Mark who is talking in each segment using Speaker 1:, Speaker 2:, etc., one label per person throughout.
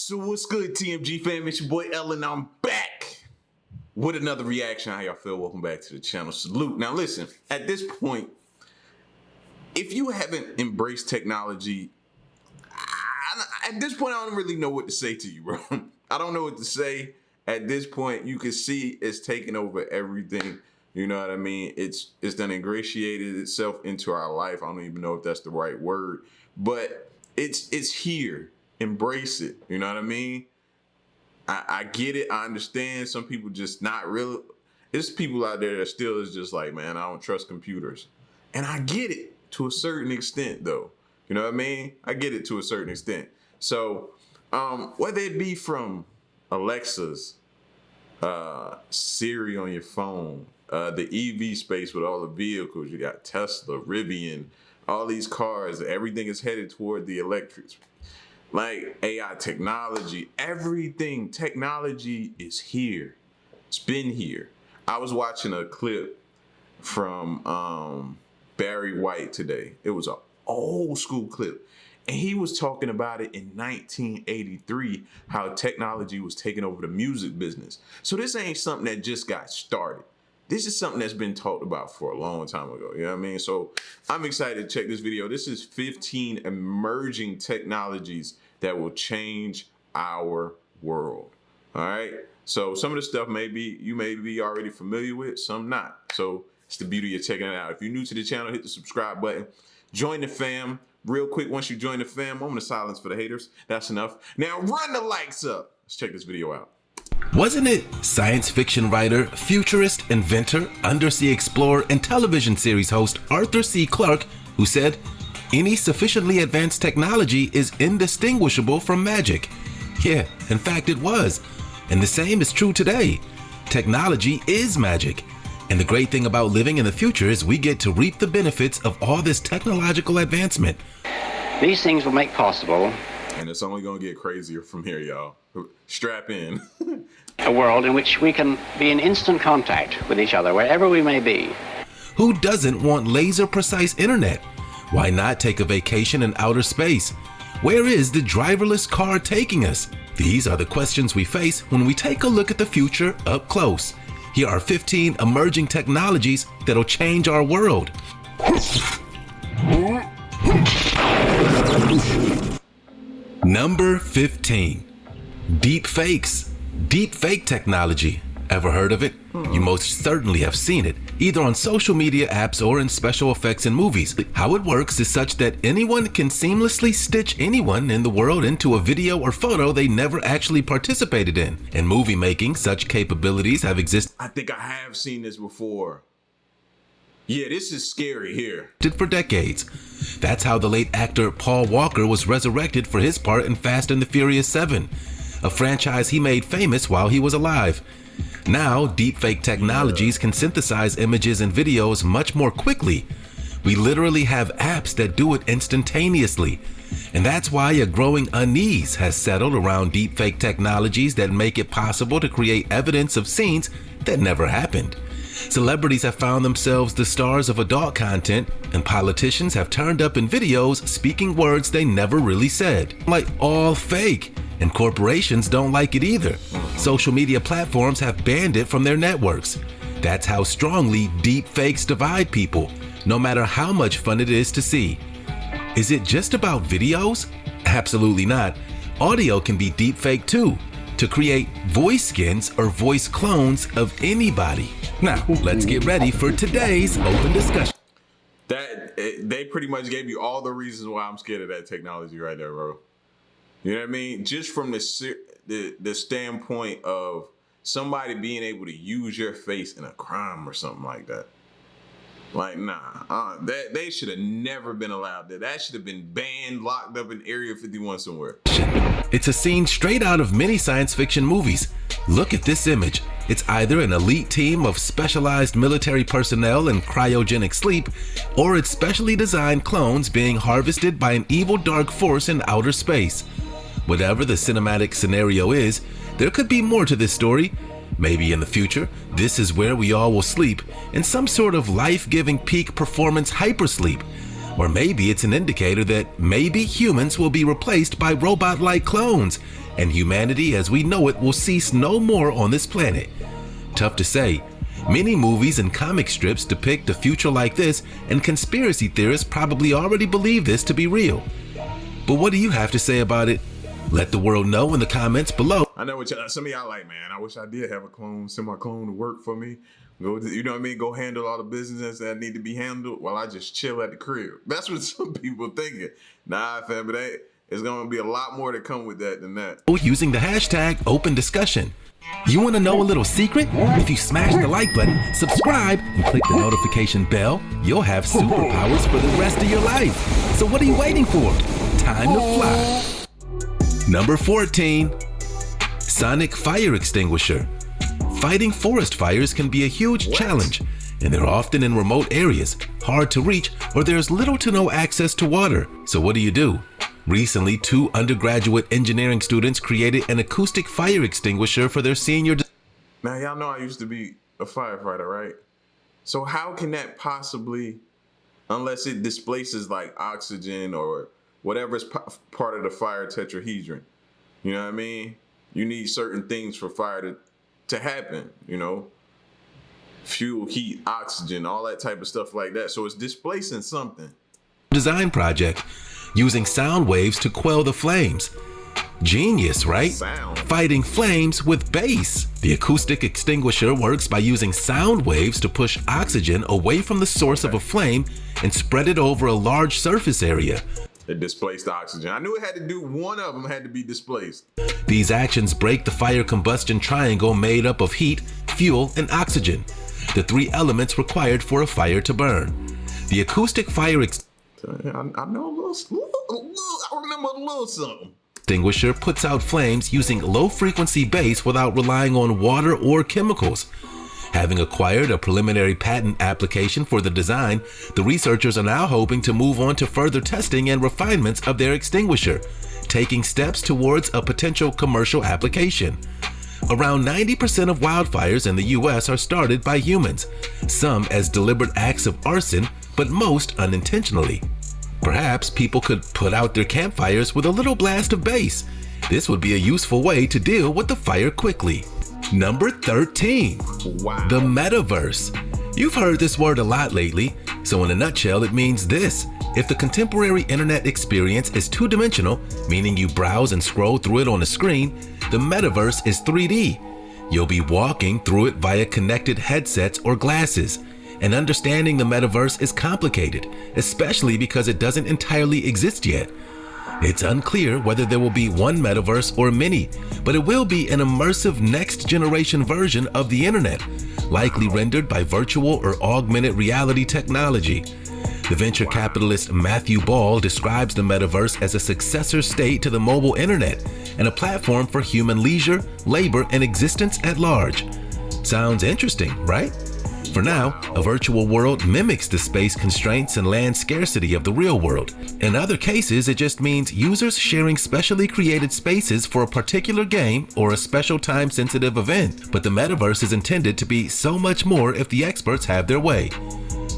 Speaker 1: So what's good, TMG fam? It's your boy Ellen. I'm back with another reaction. How y'all feel? Welcome back to the channel. Salute. Now listen, at this point, if you haven't embraced technology, at this point, I don't really know what to say to you, bro. I don't know what to say. At this point, you can see it's taking over everything. You know what I mean? It's done ingratiated itself into our life. I don't even know if that's the right word, but it's here. Embrace it. You know what I mean? I get it. I understand. Some people just not really. There's people out there that still is just like, man, I don't trust computers. And I get it to a certain extent, though. You know what I mean? I get it to a certain extent. So whether it be from Alexa's, Siri on your phone, the EV space with all the vehicles, you got Tesla, Rivian, all these cars, everything is headed toward the electrics. Like AI technology, everything, technology is here. It's been here. I was watching a clip from Barry White today. It was an old school clip. And he was talking about it in 1983, how technology was taking over the music business. So this ain't something that just got started. This is something that's been talked about for a long time ago. You know what I mean? So I'm excited to check this video. This is 15 emerging technologies that will change our world. All right. So some of the stuff you may be already familiar with, some not. So it's the beauty of checking it out. If you're new to the channel, hit the subscribe button. Join the fam. Real quick, once you join the fam, I'm gonna silence for the haters. That's enough. Now run the likes up. Let's check this video out.
Speaker 2: Wasn't it science fiction writer, futurist, inventor, undersea explorer, and television series host Arthur C. Clarke who said, "Any sufficiently advanced technology is indistinguishable from magic"? Yeah, in fact it was. And the same is true today. Technology is magic. And the great thing about living in the future is we get to reap the benefits of all this technological advancement.
Speaker 3: These things will make possible,
Speaker 1: and it's only gonna get crazier from here, y'all. Strap in.
Speaker 3: a world in which we can be in instant contact with each other wherever we may be.
Speaker 2: Who doesn't want laser precise internet? Why not take a vacation in outer space? Where is the driverless car taking us? These are the questions we face when we take a look at the future up close. Here are 15 emerging technologies that'll change our world. Number 15. Deep fakes. Deep fake technology. Ever heard of it? You most certainly have seen it, either on social media apps or in special effects in movies. How it works is such that anyone can seamlessly stitch anyone in the world into a video or photo they never actually participated in. In movie making, such capabilities have existed.
Speaker 1: I think I have seen this before. Yeah, this is scary here.
Speaker 2: For decades. That's how the late actor Paul Walker was resurrected for his part in Fast and the Furious 7, a franchise he made famous while he was alive. Now, deepfake technologies can synthesize images and videos much more quickly. We literally have apps that do it instantaneously. And that's why a growing unease has settled around deepfake technologies that make it possible to create evidence of scenes that never happened. Celebrities have found themselves the stars of adult content, and politicians have turned up in videos speaking words they never really said. Like all fake. And corporations don't like it either. Social media platforms have banned it from their networks. That's how strongly deep fakes divide people, no matter how much fun it is to see. Is it just about videos? Absolutely not. Audio can be deep fake too, to create voice skins or voice clones of anybody. Now, let's get ready for today's open discussion.
Speaker 1: They pretty much gave you all the reasons why I'm scared of that technology right there, bro. You know what I mean? Just from the standpoint of somebody being able to use your face in a crime or something like that. Like, nah, they should have never been allowed that. That should have been banned, locked up in Area 51 somewhere.
Speaker 2: It's a scene straight out of many science fiction movies. Look at this image. It's either an elite team of specialized military personnel in cryogenic sleep, or it's specially designed clones being harvested by an evil dark force in outer space. Whatever the cinematic scenario is, there could be more to this story. Maybe in the future, this is where we all will sleep in some sort of life-giving peak performance hypersleep. Or maybe it's an indicator that maybe humans will be replaced by robot-like clones, and humanity as we know it will cease no more on this planet. Tough to say. Many movies and comic strips depict a future like this, and conspiracy theorists probably already believe this to be real. But what do you have to say about it? Let the world know in the comments below.
Speaker 1: I know what some of y'all like, man. I wish I did have a clone, semi-clone to work for me. Go, you know what I mean? Go handle all the business that need to be handled while I just chill at the crib. That's what some people thinking. Nah, fam, but it's gonna be a lot more to come with that than that.
Speaker 2: Using the hashtag open discussion. You want to know a little secret? If you smash the like button, subscribe, and click the notification bell, you'll have superpowers for the rest of your life. So what are you waiting for? Time to fly. Number 14. Sonic Fire Extinguisher. Fighting forest fires can be a huge challenge, and they're often in remote areas, hard to reach, or there's little to no access to water. So what do? Recently, 2 undergraduate engineering students created an acoustic fire extinguisher for their senior.
Speaker 1: Now, y'all know I used to be a firefighter, right? So how can that possibly, unless it displaces like oxygen or whatever's part of the fire tetrahedron, you know what I mean? You need certain things for fire to happen, you know? Fuel, heat, oxygen, all that type of stuff like that. So it's displacing something.
Speaker 2: Design project using sound waves to quell the flames. Genius, right?
Speaker 1: Sound.
Speaker 2: Fighting flames with bass. The acoustic extinguisher works by using sound waves to push oxygen away from the source of a flame and spread it over a large surface area.
Speaker 1: It displaced oxygen. I knew it had to do, one of them had to be displaced.
Speaker 2: These actions break the fire combustion triangle made up of heat, fuel, and oxygen, the 3 elements required for a fire to burn. The acoustic fire
Speaker 1: I know a little, I remember a little something.
Speaker 2: Extinguisher puts out flames using low-frequency bass without relying on water or chemicals. Having acquired a preliminary patent application for the design, the researchers are now hoping to move on to further testing and refinements of their extinguisher, taking steps towards a potential commercial application. Around 90% of wildfires in the US are started by humans, some as deliberate acts of arson, but most unintentionally. Perhaps people could put out their campfires with a little blast of bass. This would be a useful way to deal with the fire quickly. Number 13.
Speaker 1: Wow.
Speaker 2: The Metaverse. You've heard this word a lot lately, so in a nutshell it means this. If the contemporary internet experience is two-dimensional, meaning you browse and scroll through it on a screen, the Metaverse is 3D. You'll be walking through it via connected headsets or glasses. And understanding the Metaverse is complicated, especially because it doesn't entirely exist yet. It's unclear whether there will be one Metaverse or many, but it will be an immersive next-generation version of the internet, likely rendered by virtual or augmented reality technology. The venture capitalist Matthew Ball describes the Metaverse as a successor state to the mobile internet and a platform for human leisure, labor, and existence at large. Sounds interesting, right? For now, a virtual world mimics the space constraints and land scarcity of the real world. In other cases, it just means users sharing specially created spaces for a particular game or a special time-sensitive event. But the Metaverse is intended to be so much more if the experts have their way.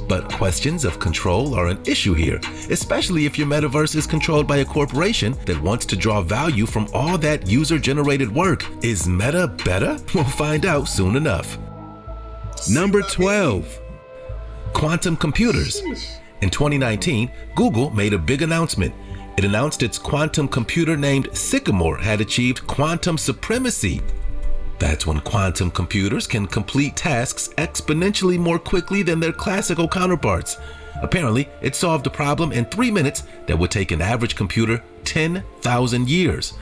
Speaker 2: But questions of control are an issue here, especially if your Metaverse is controlled by a corporation that wants to draw value from all that user-generated work. Is Meta better? We'll find out soon enough. Number 12. Quantum computers. In 2019, Google made a big announcement. It announced its quantum computer named Sycamore had achieved quantum supremacy. That's when quantum computers can complete tasks exponentially more quickly than their classical counterparts. Apparently, it solved a problem in 3 minutes that would take an average computer 10,000 years.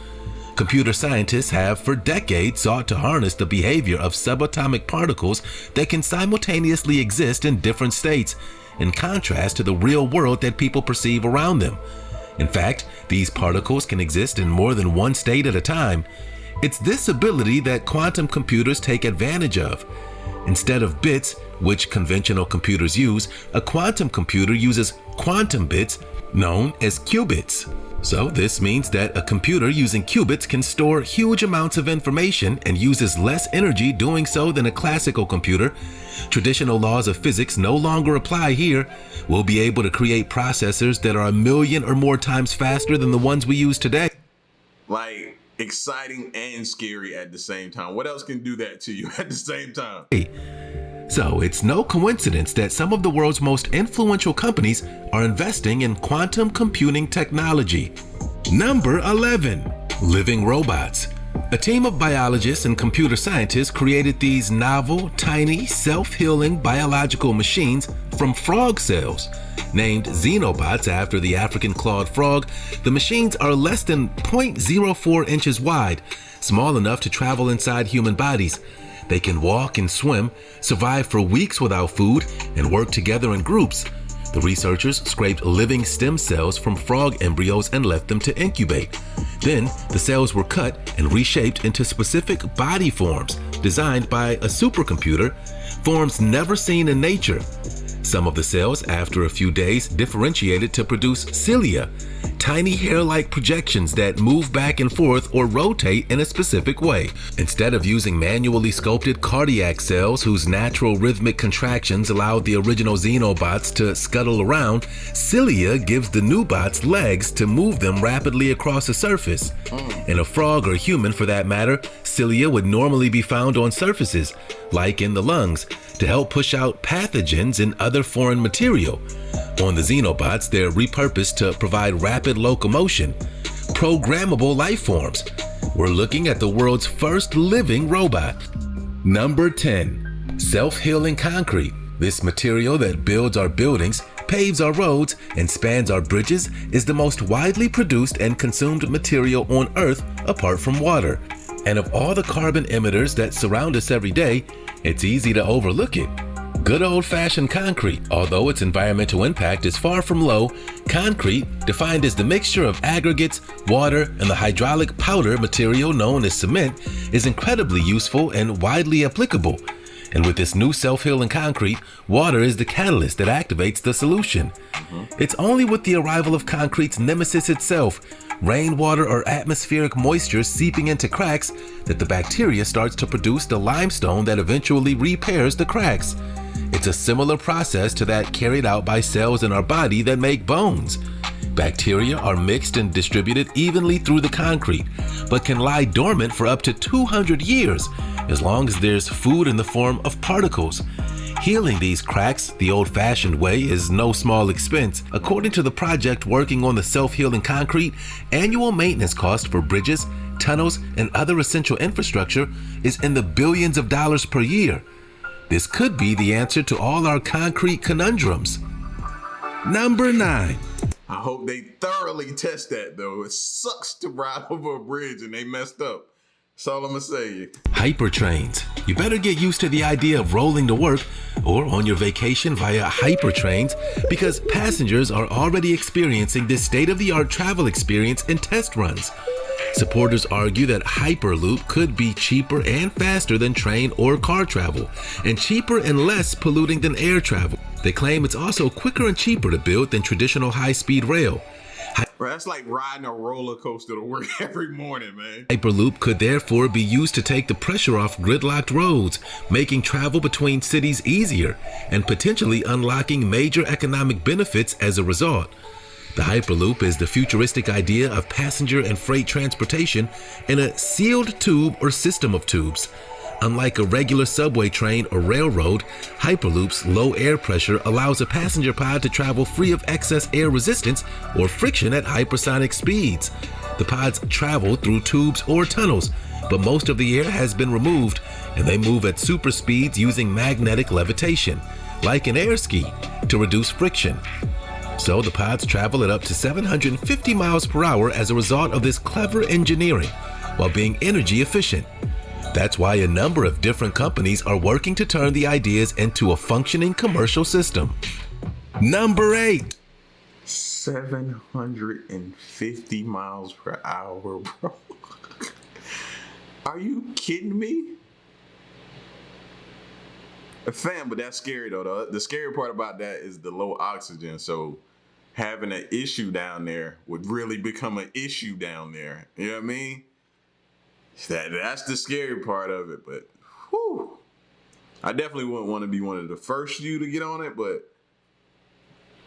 Speaker 2: Computer scientists have for decades sought to harness the behavior of subatomic particles that can simultaneously exist in different states, in contrast to the real world that people perceive around them. In fact, these particles can exist in more than one state at a time. It's this ability that quantum computers take advantage of. Instead of bits, which conventional computers use, a quantum computer uses quantum bits known as qubits. So this means that a computer using qubits can store huge amounts of information and uses less energy doing so than a classical computer. Traditional laws of physics no longer apply here. We'll be able to create processors that are 1,000,000 or more times faster than the ones we use today.
Speaker 1: Like, exciting and scary at the same time. What else can do that to you at the same time?
Speaker 2: So it's no coincidence that some of the world's most influential companies are investing in quantum computing technology. Number 11, living robots. A team of biologists and computer scientists created these novel, tiny, self-healing biological machines from frog cells. Named xenobots after the African clawed frog, the machines are less than 0.04 inches wide, small enough to travel inside human bodies. They can walk and swim, survive for weeks without food, and work together in groups. The researchers scraped living stem cells from frog embryos and left them to incubate. Then, the cells were cut and reshaped into specific body forms designed by a supercomputer, forms never seen in nature. Some of the cells, after a few days, differentiated to produce cilia, tiny hair-like projections that move back and forth or rotate in a specific way. Instead of using manually sculpted cardiac cells whose natural rhythmic contractions allowed the original xenobots to scuttle around, cilia gives the new bots legs to move them rapidly across a surface. In a frog or human, for that matter, cilia would normally be found on surfaces, like in the lungs, to help push out pathogens and other foreign material. On the xenobots, they're repurposed to provide rapid locomotion. Programmable life forms. We're looking at the world's first living robot. Number 10, self-healing concrete. This material that builds our buildings, paves our roads, and spans our bridges is the most widely produced and consumed material on Earth apart from water. And of all the carbon emitters that surround us every day, it's easy to overlook it. Good old-fashioned concrete. Although its environmental impact is far from low, concrete, defined as the mixture of aggregates, water, and the hydraulic powder material known as cement, is incredibly useful and widely applicable. And with this new self-healing concrete, water is the catalyst that activates the solution. It's only with the arrival of concrete's nemesis itself, rainwater or atmospheric moisture seeping into cracks, that the bacteria starts to produce the limestone that eventually repairs the cracks. It's a similar process to that carried out by cells in our body that make bones. Bacteria are mixed and distributed evenly through the concrete, but can lie dormant for up to 200 years, as long as there's food in the form of particles. Healing these cracks the old-fashioned way is no small expense. According to the project working on the self-healing concrete, annual maintenance cost for bridges, tunnels, and other essential infrastructure is in the billions of dollars per year. This could be the answer to all our concrete conundrums. Number 9.
Speaker 1: I hope they thoroughly test that, though. It sucks to ride over a bridge and they messed up. That's all I'm gonna say.
Speaker 2: Hypertrains. You better get used to the idea of rolling to work or on your vacation via hypertrains, because passengers are already experiencing this state-of-the-art travel experience in test runs. Supporters argue that Hyperloop could be cheaper and faster than train or car travel, and cheaper and less polluting than air travel. They claim it's also quicker and cheaper to build than traditional high-speed rail.
Speaker 1: Bro, that's like riding a roller coaster to work every morning, man.
Speaker 2: Hyperloop could therefore be used to take the pressure off gridlocked roads, making travel between cities easier and potentially unlocking major economic benefits as a result. The Hyperloop is the futuristic idea of passenger and freight transportation in a sealed tube or system of tubes. Unlike a regular subway train or railroad, Hyperloop's low air pressure allows a passenger pod to travel free of excess air resistance or friction at hypersonic speeds. The pods travel through tubes or tunnels, but most of the air has been removed, and they move at super speeds using magnetic levitation, like an air ski, to reduce friction. So the pods travel at up to 750 miles per hour as a result of this clever engineering, while being energy efficient. That's why a number of different companies are working to turn the ideas into a functioning commercial system. Number 8.
Speaker 1: 750 miles per hour, bro. Are you kidding me? Fam, but that's scary though. The scary part about that is the low oxygen. So having an issue down there would really become an issue down there. You know what I mean? That's the scary part of it. But whew, I definitely wouldn't want to be one of the first few to get on it. But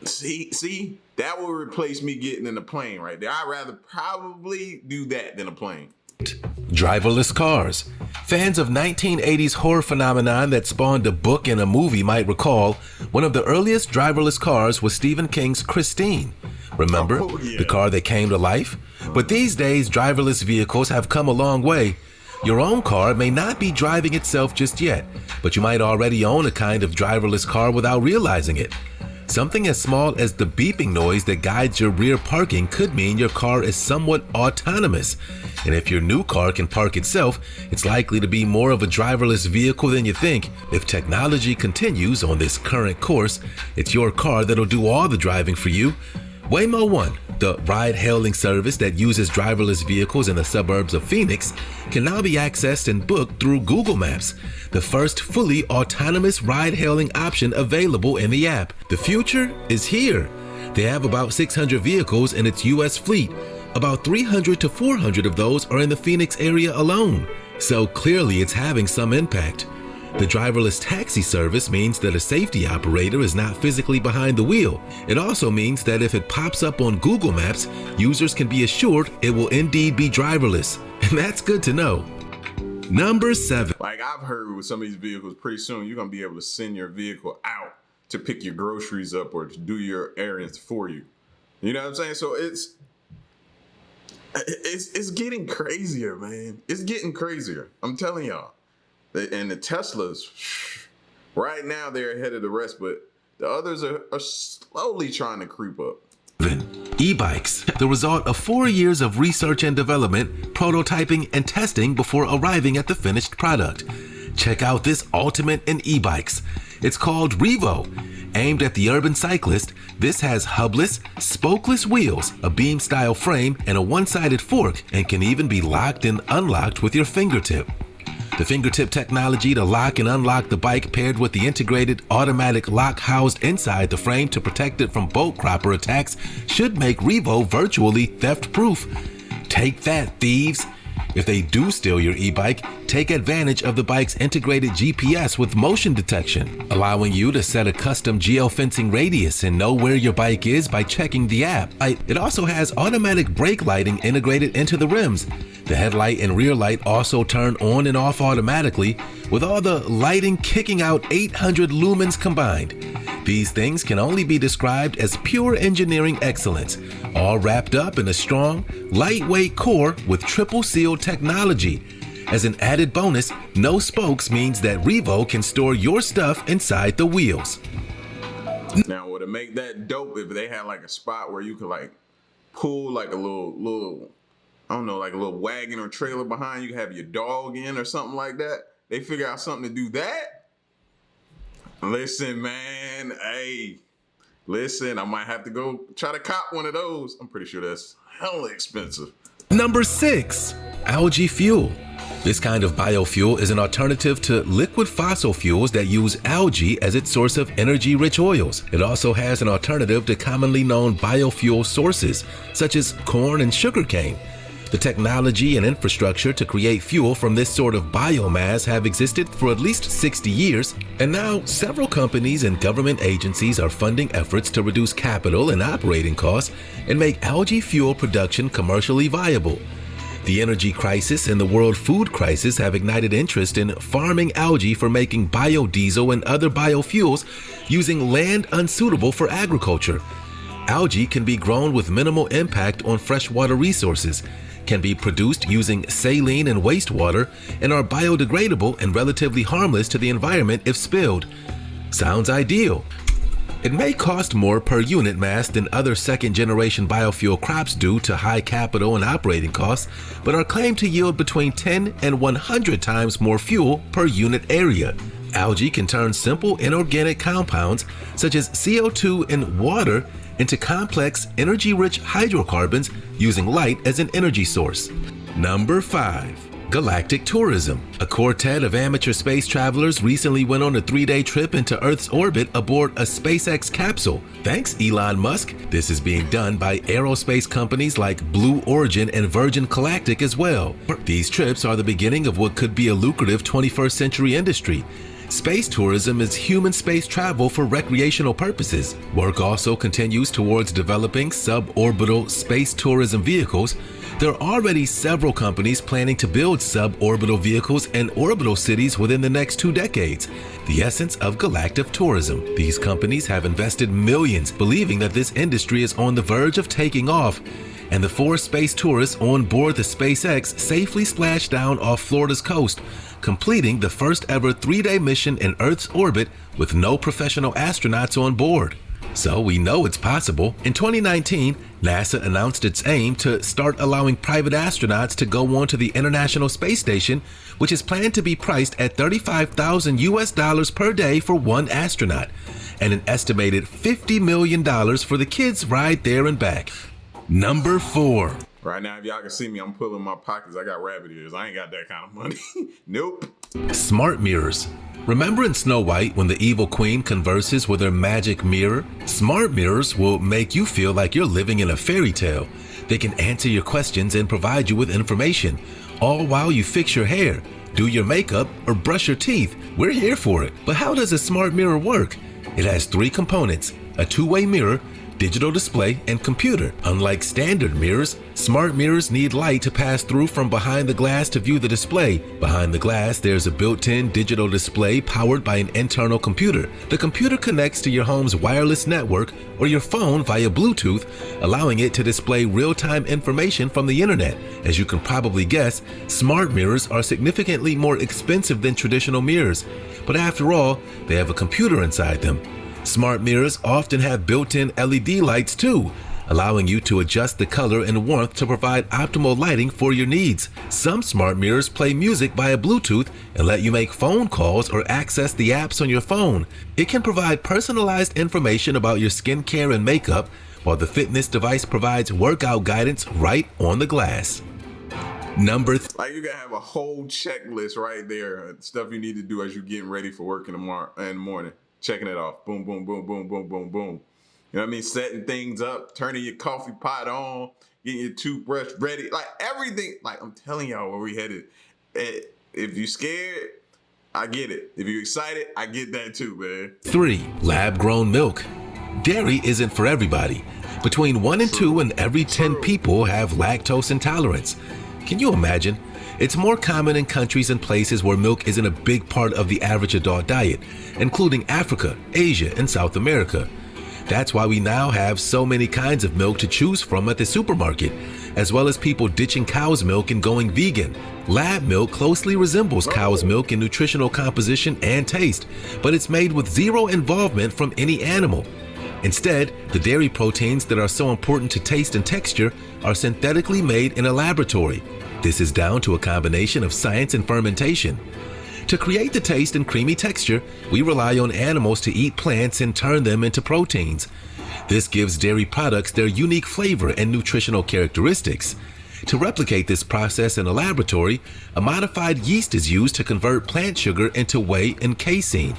Speaker 1: see, that will replace me getting in a plane right there. I'd rather probably do that than a plane.
Speaker 2: Driverless cars. Fans of 1980s horror phenomenon that spawned a book and a movie might recall one of the earliest driverless cars was Stephen King's Christine. Remember?
Speaker 1: Oh, yeah.
Speaker 2: The car that came to life? But these days, driverless vehicles have come a long way. Your own car may not be driving itself just yet, but you might already own a kind of driverless car without realizing it. Something as small as the beeping noise that guides your rear parking could mean your car is somewhat autonomous. And if your new car can park itself, it's likely to be more of a driverless vehicle than you think. If technology continues on this current course, it's your car that'll do all the driving for you. Waymo One, the ride-hailing service that uses driverless vehicles in the suburbs of Phoenix, can now be accessed and booked through Google Maps, the first fully autonomous ride-hailing option available in the app. The future is here. They have about 600 vehicles in its U.S. fleet. About 300 to 400 of those are in the Phoenix area alone. So clearly it's having some impact. The driverless taxi service means that a safety operator is not physically behind the wheel. It also means that if it pops up on Google Maps, users can be assured it will indeed be driverless. And that's good to know. Number 7.
Speaker 1: Like I've heard with some of these vehicles, pretty soon you're going to be able to send your vehicle out to pick your groceries up or to do your errands for you. You know what I'm saying? So it's getting crazier, man. It's getting crazier. I'm telling y'all. And the Teslas, right now they're ahead of the rest, but the others are slowly trying to creep up.
Speaker 2: E-bikes, the result of 4 years of research and development, prototyping, and testing before arriving at the finished product. Check out this ultimate in e-bikes. It's called Revo. Aimed at the urban cyclist, this has hubless, spokeless wheels, a beam-style frame, and a one-sided fork, and can even be locked and unlocked with your fingertip. The fingertip technology to lock and unlock the bike paired with the integrated automatic lock housed inside the frame to protect it from bolt cropper attacks should make Revo virtually theft-proof. Take that, thieves! If they do steal your e-bike, take advantage of the bike's integrated GPS with motion detection, allowing you to set a custom geofencing radius and know where your bike is by checking the app. It also has automatic brake lighting integrated into the rims. The headlight and rear light also turn on and off automatically, with all the lighting kicking out 800 lumens combined. These things can only be described as pure engineering excellence, all wrapped up in a strong, lightweight core with triple seal technology. As an added bonus, no spokes means that Revo can store your stuff inside the wheels.
Speaker 1: Now, would it make that dope if they had like a spot where you could like pull like a little I don't know, like a little wagon or trailer behind you, have your dog in or something like that? They figure out something to do that? Listen, man, I might have to go try to cop one of those. I'm pretty sure that's hella expensive.
Speaker 2: Number 6, algae fuel. This kind of biofuel is an alternative to liquid fossil fuels that use algae as its source of energy-rich oils. It also has an alternative to commonly known biofuel sources, such as corn and sugarcane. The technology and infrastructure to create fuel from this sort of biomass have existed for at least 60 years, and now several companies and government agencies are funding efforts to reduce capital and operating costs and make algae fuel production commercially viable. The energy crisis and the world food crisis have ignited interest in farming algae for making biodiesel and other biofuels using land unsuitable for agriculture. Algae can be grown with minimal impact on freshwater resources, can be produced using saline and wastewater, and are biodegradable and relatively harmless to the environment if spilled. Sounds ideal. It may cost more per unit mass than other second-generation biofuel crops due to high capital and operating costs, but are claimed to yield between 10 and 100 times more fuel per unit area. Algae can turn simple inorganic compounds, such as CO2 and water, into complex, energy-rich hydrocarbons using light as an energy source. Number 5. Galactic tourism. A quartet of amateur space travelers recently went on a 3-day trip into Earth's orbit aboard a SpaceX capsule. Thanks, Elon Musk. This is being done by aerospace companies like Blue Origin and Virgin Galactic as well. These trips are the beginning of what could be a lucrative 21st century industry. Space tourism is human space travel for recreational purposes. Work also continues towards developing suborbital space tourism vehicles. There are already several companies planning to build suborbital vehicles and orbital cities within the next 2 decades. The essence of galactic tourism. These companies have invested millions, believing that this industry is on the verge of taking off. And the 4 space tourists on board the SpaceX safely splashed down off Florida's coast, completing the first ever 3-day mission in Earth's orbit with no professional astronauts on board. So we know it's possible. In 2019, NASA announced its aim to start allowing private astronauts to go onto the International Space Station, which is planned to be priced at $35,000 per day for one astronaut, and an estimated $50 million for the kids' ride there and back. Number 4.
Speaker 1: Right now, if y'all can see me, I'm pulling my pockets. I got rabbit ears. I ain't got that kind of money. Nope.
Speaker 2: Smart mirrors. Remember in Snow White when the evil queen converses with her magic mirror? Smart mirrors will make you feel like you're living in a fairy tale. They can answer your questions and provide you with information, all while you fix your hair, do your makeup, or brush your teeth. We're here for it. But how does a smart mirror work? It has 3 components: a 2-way mirror, digital display, and computer. Unlike standard mirrors, smart mirrors need light to pass through from behind the glass to view the display. Behind the glass, there's a built-in digital display powered by an internal computer. The computer connects to your home's wireless network or your phone via Bluetooth, allowing it to display real-time information from the internet. As you can probably guess, smart mirrors are significantly more expensive than traditional mirrors. But after all, they have a computer inside them. Smart mirrors often have built-in LED lights too, allowing you to adjust the color and warmth to provide optimal lighting for your needs. Some smart mirrors play music via Bluetooth and let you make phone calls or access the apps on your phone. It can provide personalized information about your skincare and makeup, while the fitness device provides workout guidance right on the glass. Number 3.
Speaker 1: Like, you gotta have a whole checklist right there. Stuff you need to do as you're getting ready for work in the morning. Checking it off. Boom, boom, boom, boom, boom, boom, boom. You know what I mean? Setting things up, turning your coffee pot on, getting your toothbrush ready. Like, everything. Like, I'm telling y'all where we headed. If you're scared, I get it. If you're excited, I get that too, man. 3. Lab-grown milk.
Speaker 2: Dairy isn't for everybody. Between 1 and 2 in every 10 people have lactose intolerance. Can you imagine? It's more common in countries and places where milk isn't a big part of the average adult diet, including Africa, Asia, and South America. That's why we now have so many kinds of milk to choose from at the supermarket, as well as people ditching cow's milk and going vegan. Lab milk closely resembles cow's milk in nutritional composition and taste, but it's made with 0 involvement from any animal. Instead, the dairy proteins that are so important to taste and texture are synthetically made in a laboratory. This is down to a combination of science and fermentation. To create the taste and creamy texture, we rely on animals to eat plants and turn them into proteins. This gives dairy products their unique flavor and nutritional characteristics. To replicate this process in a laboratory, a modified yeast is used to convert plant sugar into whey and casein.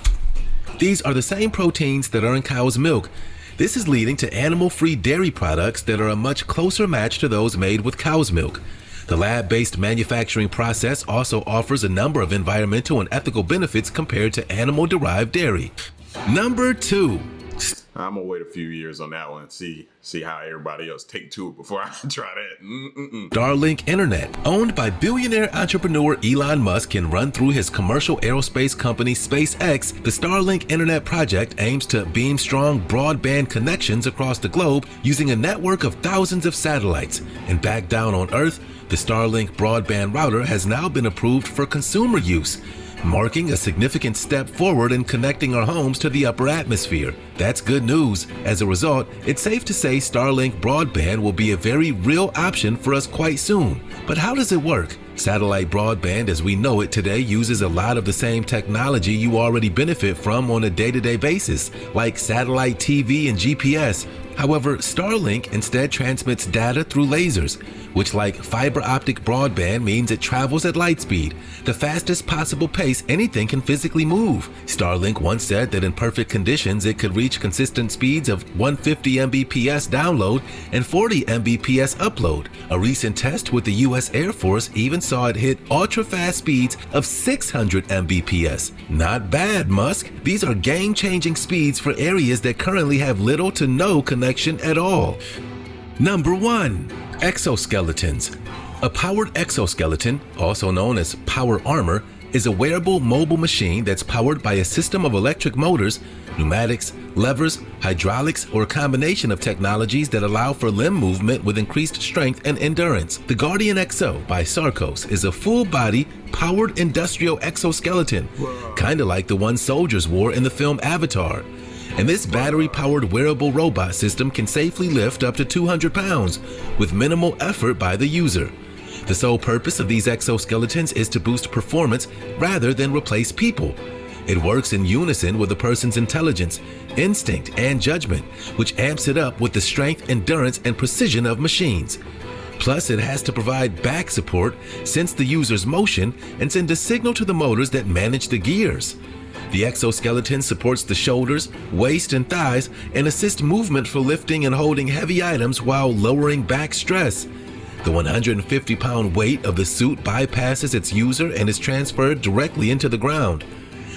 Speaker 2: These are the same proteins that are in cow's milk. This is leading to animal-free dairy products that are a much closer match to those made with cow's milk. The lab-based manufacturing process also offers a number of environmental and ethical benefits compared to animal-derived dairy. Number 2.
Speaker 1: I'm gonna wait a few years on that one and see how everybody else take to it before I try that.
Speaker 2: Starlink Internet, owned by billionaire entrepreneur Elon Musk and run through his commercial aerospace company SpaceX, the Starlink Internet project aims to beam strong broadband connections across the globe using a network of thousands of satellites. And back down on Earth, the Starlink broadband router has now been approved for consumer use, marking a significant step forward in connecting our homes to the upper atmosphere. That's good news. As a result, it's safe to say Starlink broadband will be a very real option for us quite soon. But how does it work? Satellite broadband as we know it today uses a lot of the same technology you already benefit from on a day-to-day basis, like satellite TV and GPS. However, Starlink instead transmits data through lasers, which, like fiber optic broadband, means it travels at light speed, the fastest possible pace anything can physically move. Starlink once said that in perfect conditions it could reach consistent speeds of 150 Mbps download and 40 Mbps upload. A recent test with the US Air Force even saw it hit ultra-fast speeds of 600 Mbps. Not bad, Musk. These are game-changing speeds for areas that currently have little to no connection at all. Number 1. Exoskeletons. A powered exoskeleton, also known as power armor, is a wearable mobile machine that's powered by a system of electric motors, pneumatics, levers, hydraulics, or a combination of technologies that allow for limb movement with increased strength and endurance. The Guardian XO by Sarcos is a full-body, powered industrial exoskeleton, kinda like the one soldiers wore in the film Avatar. And this battery-powered wearable robot system can safely lift up to 200 pounds with minimal effort by the user. The sole purpose of these exoskeletons is to boost performance rather than replace people. It works in unison with a person's intelligence, instinct, and judgment, which amps it up with the strength, endurance, and precision of machines. Plus, it has to provide back support, sense the user's motion, and send a signal to the motors that manage the gears. The exoskeleton supports the shoulders, waist, and thighs and assists movement for lifting and holding heavy items while lowering back stress. The 150-pound weight of the suit bypasses its user and is transferred directly into the ground.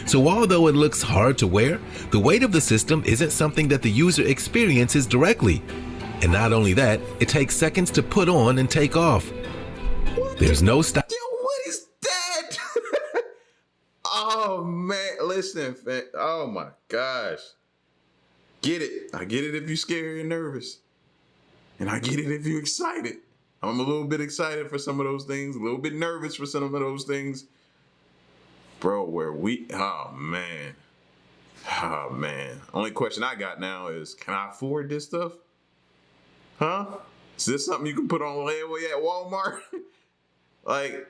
Speaker 2: So although it looks hard to wear, the weight of the system isn't something that the user experiences directly. And not only that, it takes seconds to put on and take off. There's no stop.
Speaker 1: What is that? Oh man, listen, fam. Oh my gosh. Get it. I get it if you're scared and nervous. And I get it if you're excited. I'm a little bit excited for some of those things, a little bit nervous for some of those things. Bro, oh man. Only question I got now is, can I afford this stuff? Huh? Is this something you can put on layaway at Walmart? Like,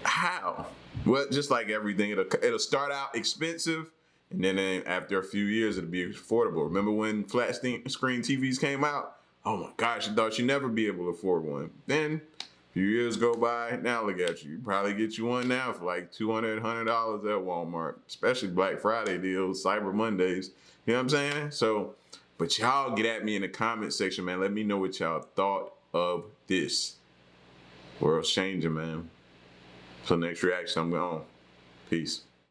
Speaker 1: how? Well, just like everything, it'll start out expensive, and then after a few years, it'll be affordable. Remember when flat screen TVs came out? Oh my gosh, you thought you'd never be able to afford one. Then a few years go by, now look at you. You probably get you one now for like $200 at Walmart, especially Black Friday deals, Cyber Mondays. You know what I'm saying? So, but y'all get at me in the comment section, man. Let me know what y'all thought of this. World's changing, man. Till next reaction, I'm gone. Peace.